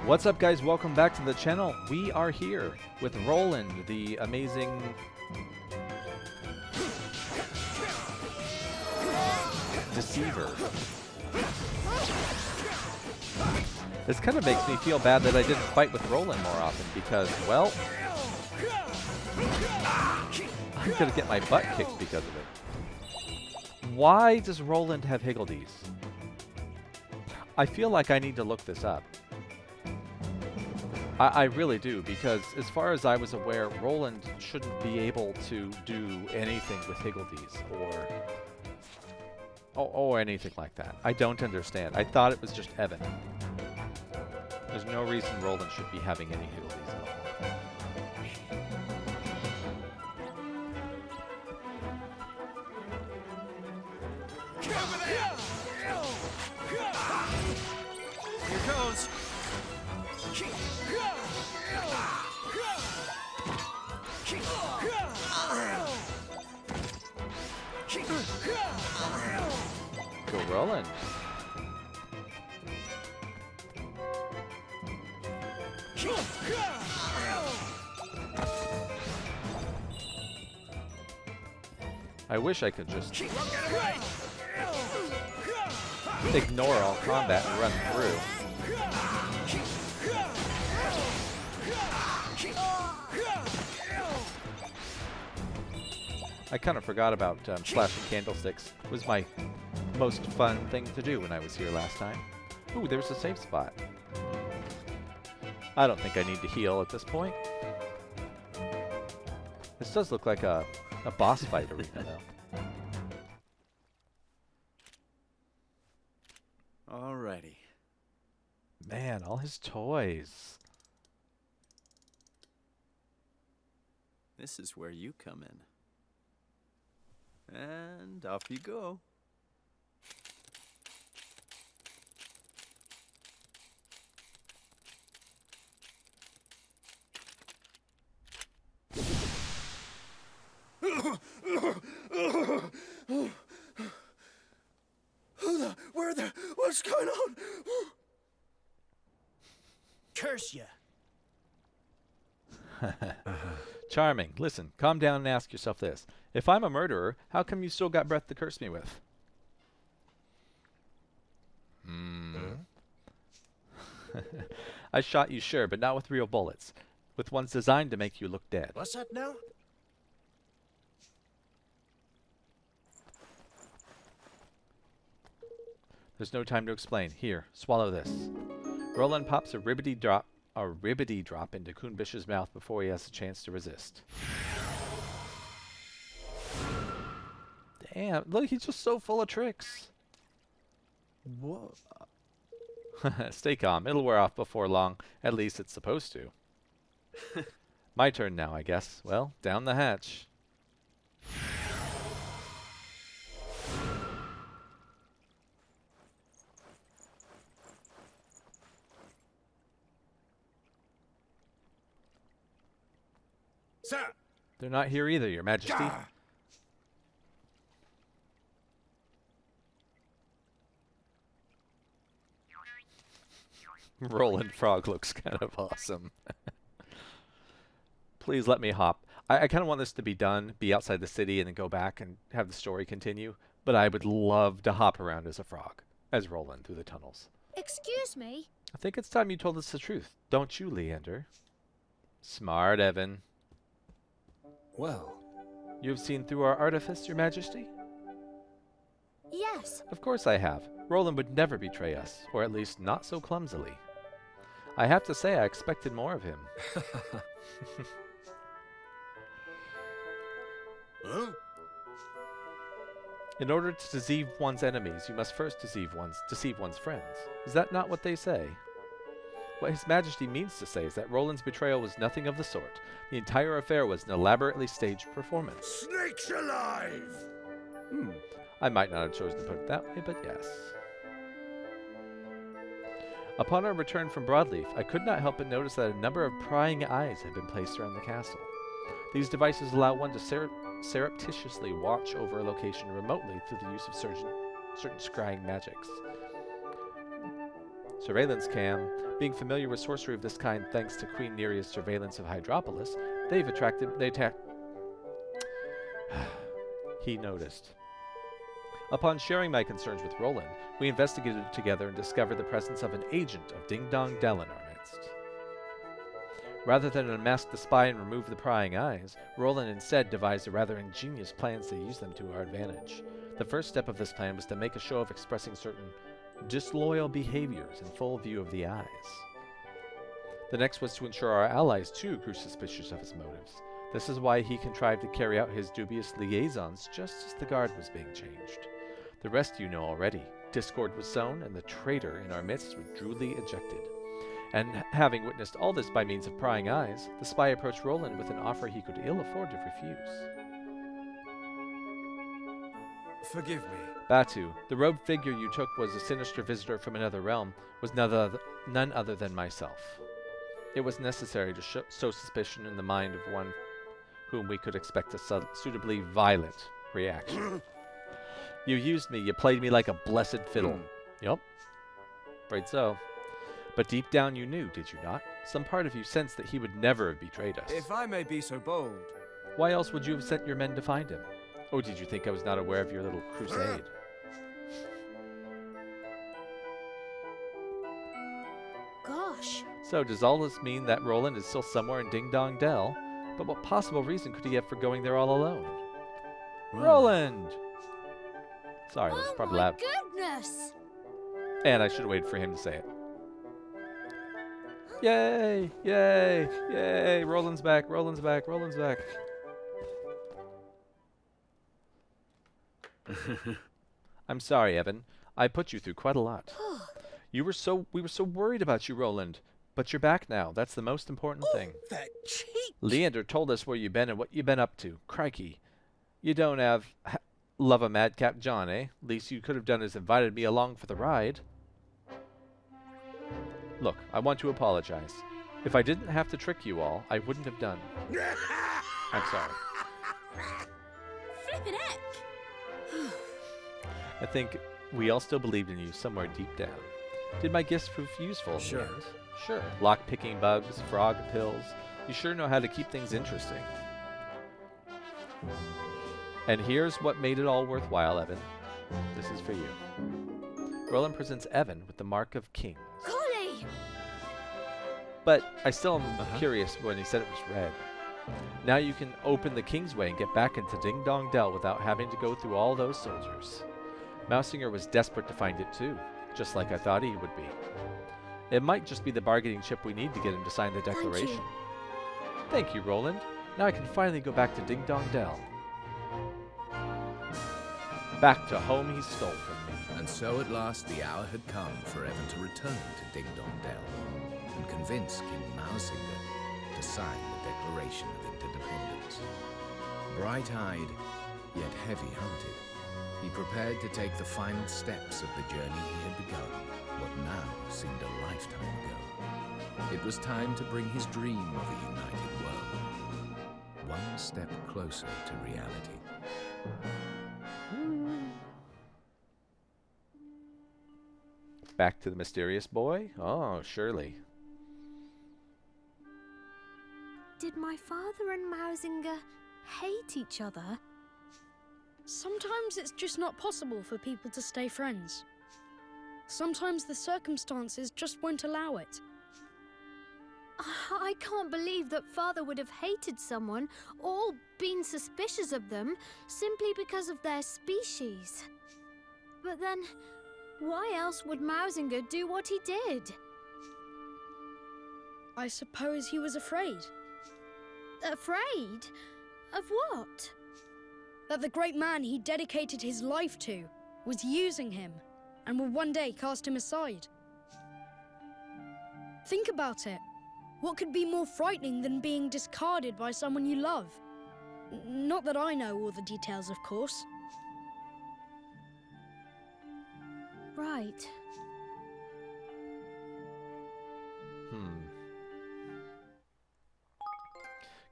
What's up, guys? Welcome back to the channel. We are here with Roland, the amazing deceiver. This kind of makes me feel bad that I didn't fight with Roland more often because, well, I'm gonna get my butt kicked because of it. Why does Roland have Higgledies? I feel like I need to look this up. I really do, because as far as I was aware, Roland shouldn't be able to do anything with Higgledies or anything like that. I don't understand. I thought it was just Evan. There's no reason Roland should be having any Higgledies at all. Here goes. Go Roland. I wish I could just ignore all combat and run through. I kind of forgot about slashing candlesticks. It was my most fun thing to do when I was here last time. Ooh, there's a safe spot. I don't think I need to heal at this point. This does look like a boss fight arena, though. Alrighty. Man, all his toys. This is where you come in. And off you go. What's going on? Curse ya! Charming. Listen, calm down and ask yourself this. If I'm a murderer, how come you still got breath to curse me with? I shot you, sure, but not with real bullets. With ones designed to make you look dead. What's that now? There's no time to explain. Here, swallow this. Roland pops a ribbity drop into Kunbish's mouth before he has a chance to resist. Damn, look, he's just so full of tricks. Whoa. Stay calm. It'll wear off before long. At least it's supposed to. My turn now, I guess. Well, down the hatch. Sir! They're not here either, Your Majesty. Roland Frog looks kind of awesome. Please let me hop. I kind of want this to be done, be outside the city, and then go back and have the story continue. But I would love to hop around as a frog, as Roland through the tunnels. Excuse me? I think it's time you told us the truth. Don't you, Leander? Smart, Evan. Well, You have seen through our artifice, Your Majesty? Yes. Of course I have. Roland would never betray us, or at least not so clumsily. I have to say I expected more of him. huh? In order to deceive one's enemies, you must first deceive one's friends. Is that not what they say? What His Majesty means to say is that Roland's betrayal was nothing of the sort. The entire affair was an elaborately staged performance. Snakes alive! I might not have chosen to put it that way, but yes. Upon our return from Broadleaf, I could not help but notice that a number of prying eyes had been placed around the castle. These devices allow one to surreptitiously watch over a location remotely through the use of certain scrying magics. Surveillance cam. Being familiar with sorcery of this kind thanks to Queen Nerea's surveillance of Hydropolis, they attacked. He noticed. Upon sharing my concerns with Roland, we investigated together and discovered the presence of an agent of Ding Dong Dell in our midst. Rather than unmask the spy and remove the prying eyes, Roland instead devised a rather ingenious plan to use them to our advantage. The first step of this plan was to make a show of expressing certain disloyal behaviors in full view of the eyes. The next was to ensure our allies too grew suspicious of his motives. This is why he contrived to carry out his dubious liaisons just as the guard was being changed. The rest you know already. Discord was sown, and the traitor in our midst was duly ejected. And having witnessed all this by means of prying eyes, the spy approached Roland with an offer he could ill afford to refuse. Forgive me. Batu, the robed figure you took was a sinister visitor from another realm, was none other than myself. It was necessary to sow suspicion in the mind of one whom we could expect a suitably violent reaction. You used me, you played me like a blessed fiddle. Yup. Right so. But deep down you knew, did you not? Some part of you sensed that he would never have betrayed us. If I may be so bold. Why else would you have sent your men to find him? Or did you think I was not aware of your little crusade? Gosh. So does all this mean that Roland is still somewhere in Ding Dong Dell? But what possible reason could he have for going there all alone? Roland! Sorry, that was probably loud. Goodness! And I should have waited for him to say it. Yay! Yay! Yay! Roland's back! Roland's back! Roland's back! I'm sorry, Evan. I put you through quite a lot. We were so worried about you, Roland. But you're back now. That's the most important thing. That cheek! Leander told us where you've been and what you've been up to. Crikey. You don't have love a madcap John, eh? Least you could have done is invited me along for the ride. Look, I want to apologize. If I didn't have to trick you all, I wouldn't have done. I'm sorry. Flippin' heck! I think we all still believed in you somewhere deep down. Did my gifts prove useful in the Sure. end? Sure. Lock-picking bugs, frog pills. You sure know how to keep things interesting. And here's what made it all worthwhile, Evan. This is for you. Roland presents Evan with the mark of kings. Golly! But I still am curious when he said it was red. Now you can open the Kingsway and get back into Ding Dong Dell without having to go through all those soldiers. Mousinger was desperate to find it too, just like I thought he would be. It might just be the bargaining chip we need to get him to sign the declaration. Thank you, Roland. Now I can finally go back to Ding Dong Dell. Back to home he stole from me. And so at last the hour had come for Evan to return to Ding Dong Dell and convince King Mausinger to sign the Declaration of Interdependence. Bright-eyed, yet heavy-hearted, he prepared to take the final steps of the journey he had begun, what now seemed a lifetime ago. It was time to bring his dream of a united world one step closer to reality. Back to the mysterious boy? Oh, surely. Did my father and Mausinger hate each other? Sometimes it's just not possible for people to stay friends. Sometimes the circumstances just won't allow it. I can't believe that father would have hated someone or been suspicious of them simply because of their species. But then, why else would Mausinger do what he did? I suppose he was afraid Afraid? Of what? that the great man he dedicated his life to was using him and would one day cast him aside. Think about it. What could be more frightening than being discarded by someone you love? Not that I know all the details, of course. Right.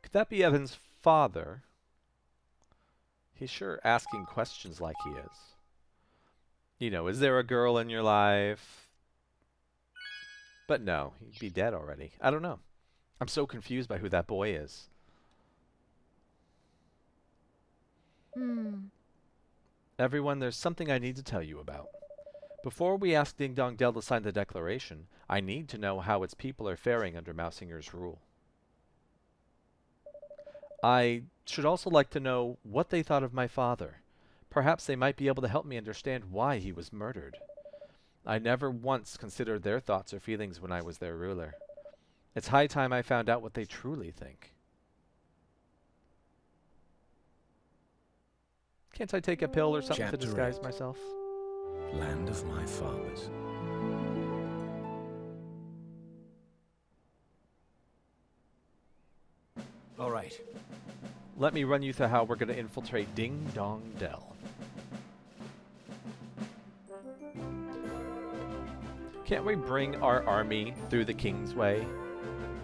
Could that be Evan's father? He's sure asking questions like he is. You know, is there a girl in your life? But no, he'd be dead already. I don't know. I'm so confused by who that boy is. Everyone, there's something I need to tell you about. Before we ask Ding Dong Dell to sign the declaration, I need to know how its people are faring under Mousinger's rule. I should also like to know what they thought of my father. Perhaps they might be able to help me understand why he was murdered. I never once considered their thoughts or feelings when I was their ruler. It's high time I found out what they truly think. Can't I take a pill or something to Chapter disguise 8. myself? Land of my fathers. All right. Let me run you through how we're going to infiltrate Ding Dong Dell. Can't we bring our army through the Kingsway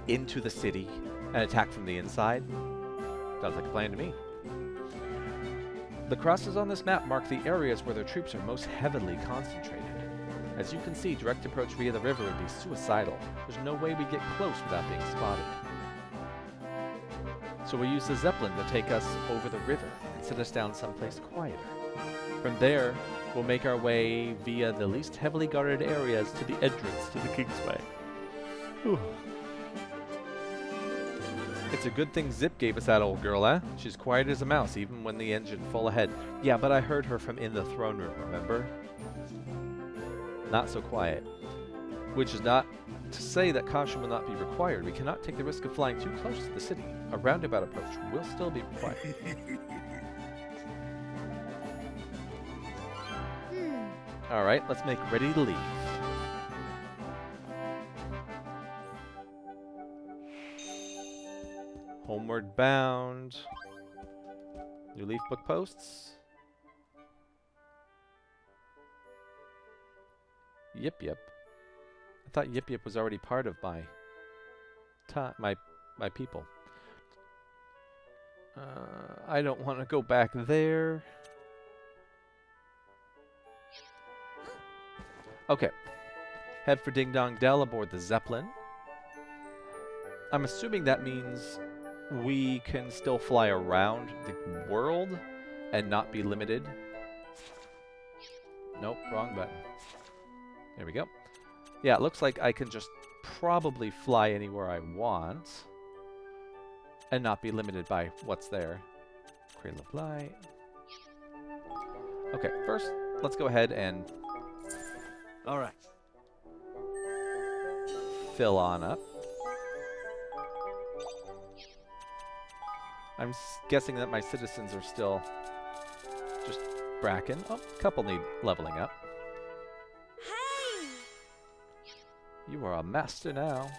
into the city and attack from the inside? Sounds like a plan to me. The crosses on this map mark the areas where their troops are most heavily concentrated. As you can see, direct approach via the river would be suicidal. There's no way we get close without being spotted. So we'll use the Zeppelin to take us over the river and set us down someplace quieter. From there, we'll make our way via the least heavily guarded areas to the entrance to the Kingsway. Whew. It's a good thing Zip gave us that old girl, eh? She's quiet as a mouse, even when the engine full ahead. Yeah, but I heard her from in the throne room, remember? Not so quiet. Which is not to say that caution will not be required. We cannot take the risk of flying too close to the city. A roundabout approach will still be required. Alright, let's make ready to leave. Homeward bound. New leaf book posts. Yip Yip. I thought Yip Yip was already part of my my people. I don't want to go back there. Okay. Head for Ding Dong Dell aboard the Zeppelin. I'm assuming that means we can still fly around the world and not be limited. Nope, wrong button. There we go. Yeah, it looks like I can just probably fly anywhere I want and not be limited by what's there. Cradle of Light. Okay, first, let's go ahead and All right. fill on up. I'm guessing that my citizens are still just bracking. Oh, a couple need leveling up. Hey! You are a master now.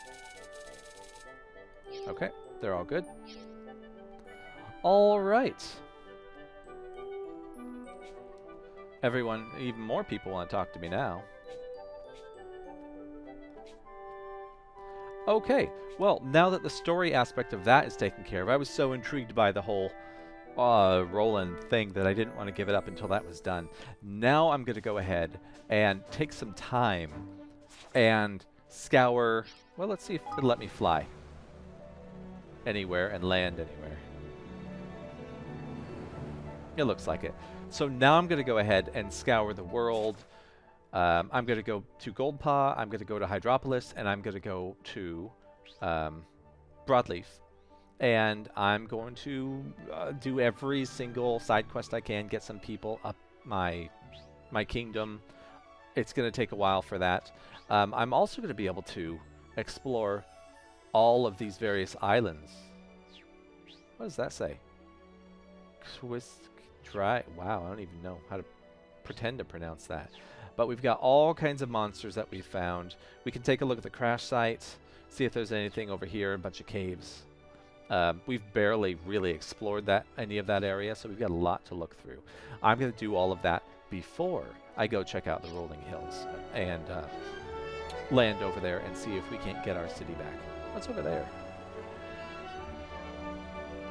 Okay, they're all good. All right. Everyone, even more people want to talk to me now. Okay, well, now that the story aspect of that is taken care of, I was so intrigued by the whole Roland thing that I didn't want to give it up until that was done. Now I'm going to go ahead and take some time and scour. Well, let's see if it'll let me fly anywhere and land anywhere. It looks like it. So now I'm going to go ahead and scour the world. I'm going to go to Goldpaw, I'm going to go to Hydropolis, and I'm going to go to Broadleaf. And I'm going to do every single side quest I can, get some people up my kingdom. It's going to take a while for that. I'm also going to be able to explore all of these various islands. What does that say? Twist dry. Wow, I don't even know how to pretend to pronounce that. But we've got all kinds of monsters that we've found. We can take a look at the crash site, see if there's anything over here, a bunch of caves. We've barely really explored any of that area, so we've got a lot to look through. I'm going to do all of that before I go check out the rolling hills and land over there and see if we can't get our city back. What's over there?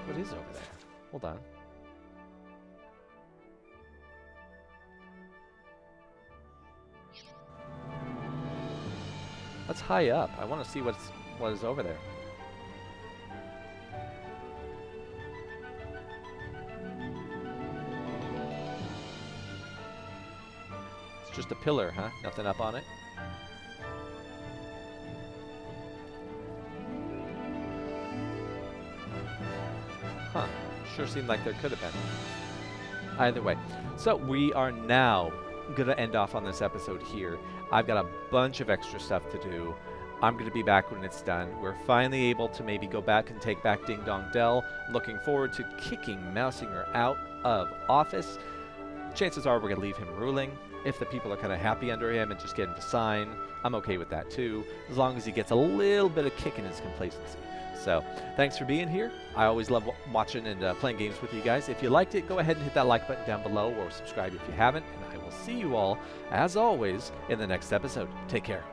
What is over there? Hold on. That's high up. I want to see what is over there. It's just a pillar, huh? Nothing up on it? Huh. Sure seemed like there could have been. Either way. So we are now going to end off on this episode here. I've got a bunch of extra stuff to do. I'm going to be back when it's done. We're finally able to maybe go back and take back Ding Dong Dell. Looking forward to kicking Mousinger out of office. Chances are we're going to leave him ruling. If the people are kind of happy under him and just get him to sign, I'm okay with that too, as long as he gets a little bit of kick in his complacency. So, thanks for being here. I always love watching and playing games with you guys. If you liked it, go ahead and hit that like button down below or subscribe if you haven't. And I will see you all, as always, in the next episode. Take care.